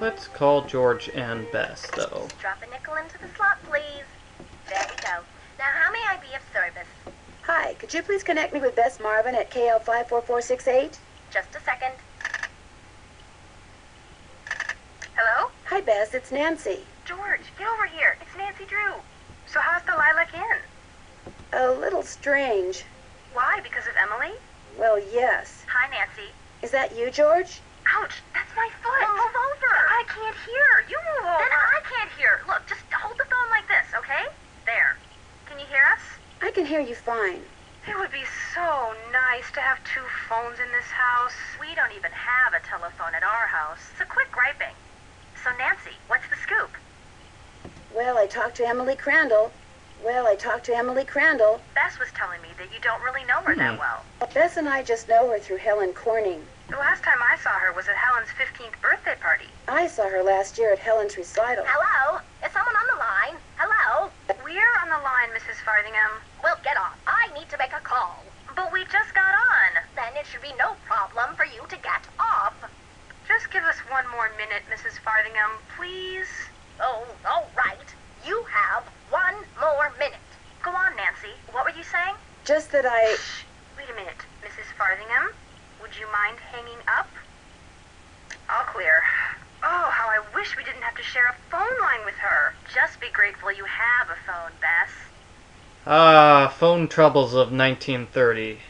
Let's call George and Bess, though. Drop a nickel into the slot, please. There we go. Now, how may I be of service? Hi, could you please connect me with Bess Marvin at KL54468? Just a second. Hello? Hi, Bess, it's Nancy. George, get over here. It's Nancy Drew. So how's the Lilac Inn? A little strange. Why? Because of Emily? Well, yes. Hi, Nancy. Is that you, George? Ouch, that's my foot. Well, move over. I can't hear. You move over. Then I can't hear. Look, just hold the phone like this, okay? There. Can you hear us? I can hear you fine. It would be so nice to have two phones in this house. We don't even have a telephone at our house. So quit griping. So, Nancy, what's the scoop? Well, I talked to Emily Crandall. Bess was telling me that you don't really know her that well. Bess and I just know her through Helen Corning. The last time I saw her was at Helen's 15th birthday party. I saw her last year at Helen's recital. Hello? Is someone on the line? Hello? We're on the line, Mrs. Farthingham. Well, get off. I need to make a call. But we just got on. Then it should be no problem for you to get off. Just give us one more minute, Mrs. Farthingham, please. Oh, all right. You have 1 more minute. Go on, Nancy. What were you saying? Just that Shh. Wait a minute, Mrs. Farthingham. Would you mind hanging up? All clear. Oh, how I wish we didn't have to share a phone line with her. Just be grateful you have a phone, Bess. Ah, phone troubles of 1930.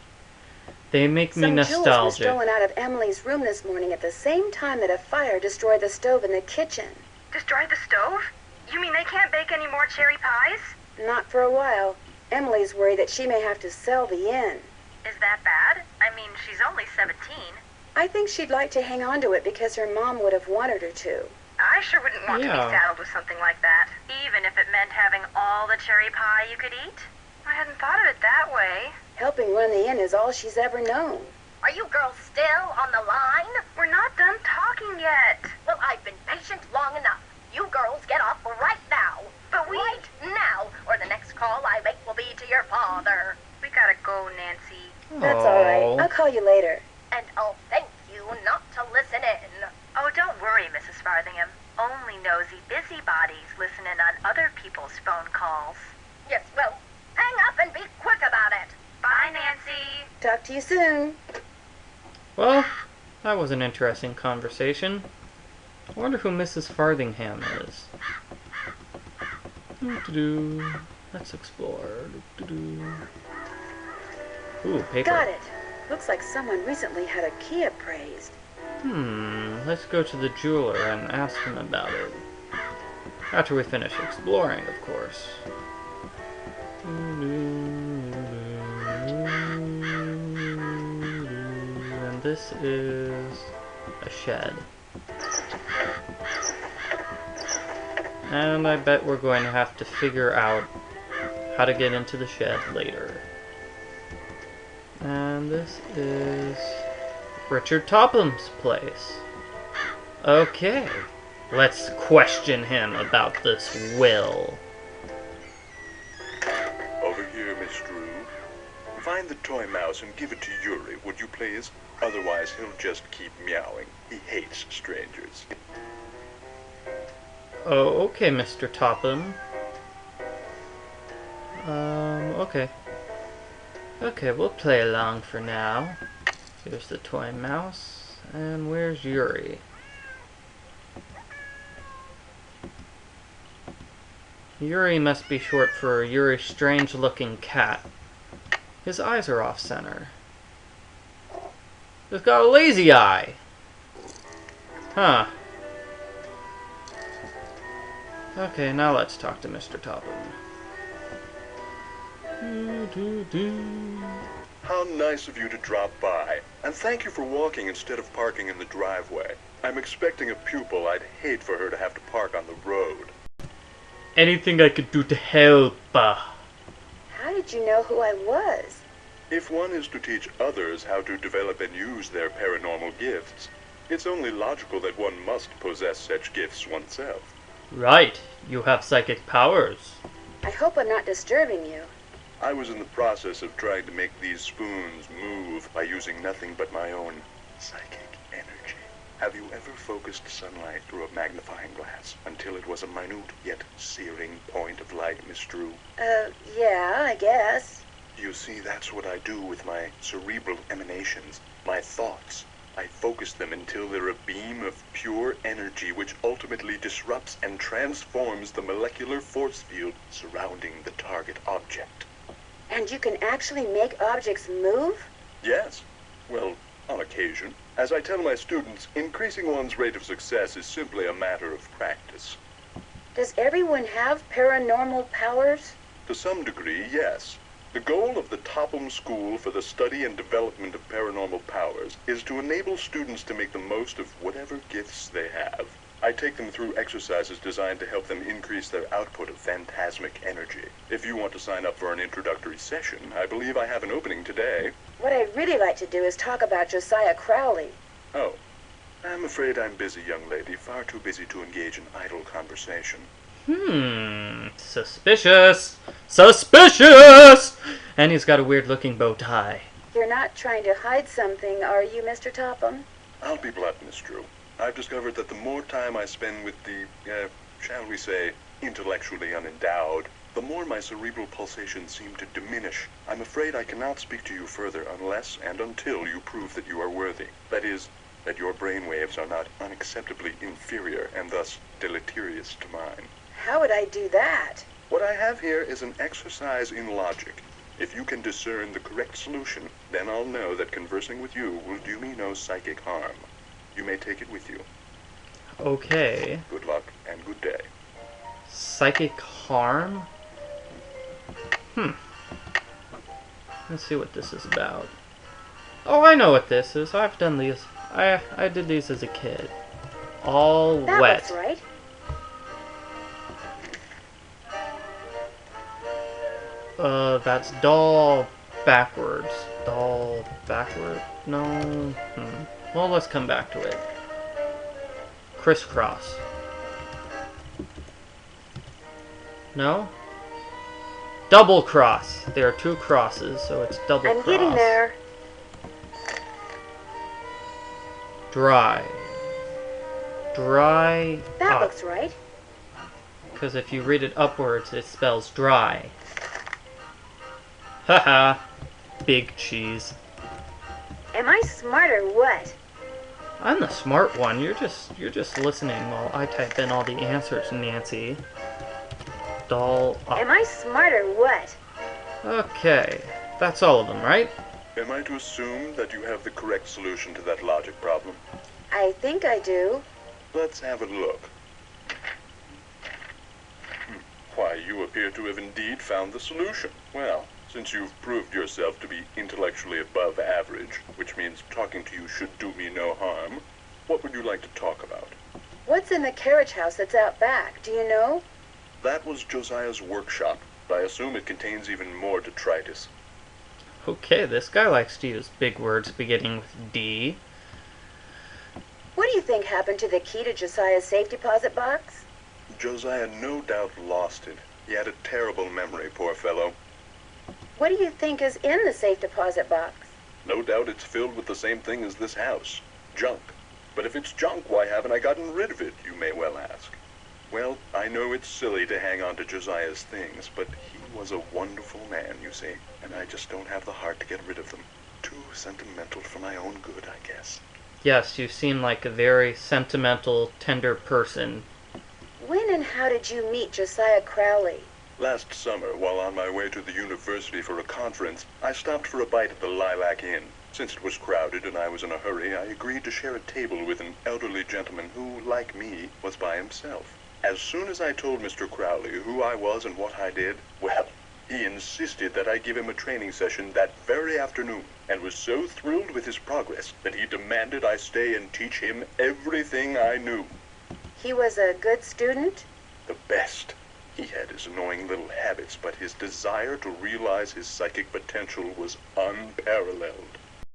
They make me some jewels were nostalgic. stolen out of Emily's room this morning at the same time that a fire destroyed the stove in the kitchen. Destroyed the stove? You mean they can't bake any more cherry pies? Not for a while. Emily's worried that she may have to sell the inn. Is that bad? I mean, she's only 17. I think she'd like to hang on to it because her mom would have wanted her to. I sure wouldn't want to be saddled with something like that, even if it meant having all the cherry pie you could eat. I hadn't thought of it that way. Helping run the inn is all she's ever known. Are you girls still on the line? We're not done talking yet. Well, I've been patient long enough. You girls get off right now. But right now, or the next call I make will be to your father. We gotta go, Nancy. That's all right. I'll call you later. And I'll thank you not to listen in. Oh, don't worry, Mrs. Farthingham. Only nosy busybodies listen in on other people's phone calls. Yes, well, hang up and be quick about it. Bye, Nancy. Talk to you soon. Well, that was an interesting conversation. I wonder who Mrs. Farthingham is. Let's explore. Ooh, paper. Got it. Looks like someone recently had a key appraised. Let's go to the jeweler and ask him about it. After we finish exploring, of course. And this is a shed. And I bet we're going to have to figure out how to get into the shed later. And this is Richard Topham's place. Okay, let's question him about this will. Over here, Miss Drew. Find the toy mouse and give it to Uri, would you please? Otherwise, he'll just keep meowing. He hates strangers. Oh, okay, Mr. Topham. Okay. Okay, we'll play along for now. Here's the toy mouse. And where's Uri? Uri must be short for Uri Strange-Looking Cat. His eyes are off-center. He's got a lazy eye! Huh. Okay, now let's talk to Mr. Topham. How nice of you to drop by. And thank you for walking instead of parking in the driveway. I'm expecting a pupil. I'd hate for her to have to park on the road. Anything I could do to help? How did you know who I was? If one is to teach others how to develop and use their paranormal gifts, it's only logical that one must possess such gifts oneself. Right, you have psychic powers. I hope I'm not disturbing you. I was in the process of trying to make these spoons move by using nothing but my own psychic energy. Have you ever focused sunlight through a magnifying glass until it was a minute yet searing point of light, Miss Drew? Yeah, I guess. You see, that's what I do with my cerebral emanations, my thoughts. I focus them until they're a beam of pure energy which ultimately disrupts and transforms the molecular force field surrounding the target object. And you can actually make objects move? Yes. Well, on occasion. As I tell my students, increasing one's rate of success is simply a matter of practice. Does everyone have paranormal powers? To some degree, yes. The goal of the Topham School for the Study and Development of Paranormal Powers is to enable students to make the most of whatever gifts they have. I take them through exercises designed to help them increase their output of phantasmic energy. If you want to sign up for an introductory session, I believe I have an opening today. What I'd really like to do is talk about Josiah Crowley. Oh, I'm afraid I'm busy, young lady, far too busy to engage in idle conversation. Suspicious! Suspicious! And he's got a weird-looking bow tie. You're not trying to hide something, are you, Mr. Topham? I'll be blunt, Miss Drew. I've discovered that the more time I spend with the, shall we say, intellectually unendowed, the more my cerebral pulsations seem to diminish. I'm afraid I cannot speak to you further unless and until you prove that you are worthy. That is, that your brainwaves are not unacceptably inferior and thus deleterious to mine. How would I do that? What I have here is an exercise in logic. If you can discern the correct solution, then I'll know that conversing with you will do me no psychic harm. You may take it with you. Okay. Good luck and good day. Psychic harm? Let's see what this is about. Oh, I know what this is. I've done these. I did these as a kid. All That wet. looks right. That's doll backwards. Doll backward? No. Well, let's come back to it. Crisscross. No? Double cross. There are two crosses, so it's double cross. I'm getting there. Dry. Dry. That looks right. Because if you read it upwards, it spells dry. Haha. Big cheese. Am I smart or what? I'm the smart one. You're just listening while I type in all the answers, Nancy. Doll up. Am I smart or what? Okay. That's all of them, right? Am I to assume that you have the correct solution to that logic problem? I think I do. Let's have a look. Why, you appear to have indeed found the solution. Well, since you've proved yourself to be intellectually above average, which means talking to you should do me no harm, what would you like to talk about? What's in the carriage house that's out back? Do you know? That was Josiah's workshop. I assume it contains even more detritus. Okay, this guy likes to use big words beginning with D. What do you think happened to the key to Josiah's safe deposit box? Josiah no doubt lost it. He had a terrible memory, poor fellow. What do you think is in the safe deposit box? No doubt it's filled with the same thing as this house. Junk. But if it's junk, why haven't I gotten rid of it, you may well ask. Well, I know it's silly to hang on to Josiah's things, but he was a wonderful man, you see, and I just don't have the heart to get rid of them. Too sentimental for my own good, I guess. Yes, you seem like a very sentimental, tender person. When and how did you meet Josiah Crowley? Last summer, while on my way to the university for a conference, I stopped for a bite at the Lilac Inn. Since it was crowded and I was in a hurry, I agreed to share a table with an elderly gentleman who, like me, was by himself. As soon as I told Mr. Crowley who I was and what I did, well, he insisted that I give him a training session that very afternoon, and was so thrilled with his progress that he demanded I stay and teach him everything I knew. He was a good student? The best. He had his annoying little habits, but his desire to realize his psychic potential was unparalleled.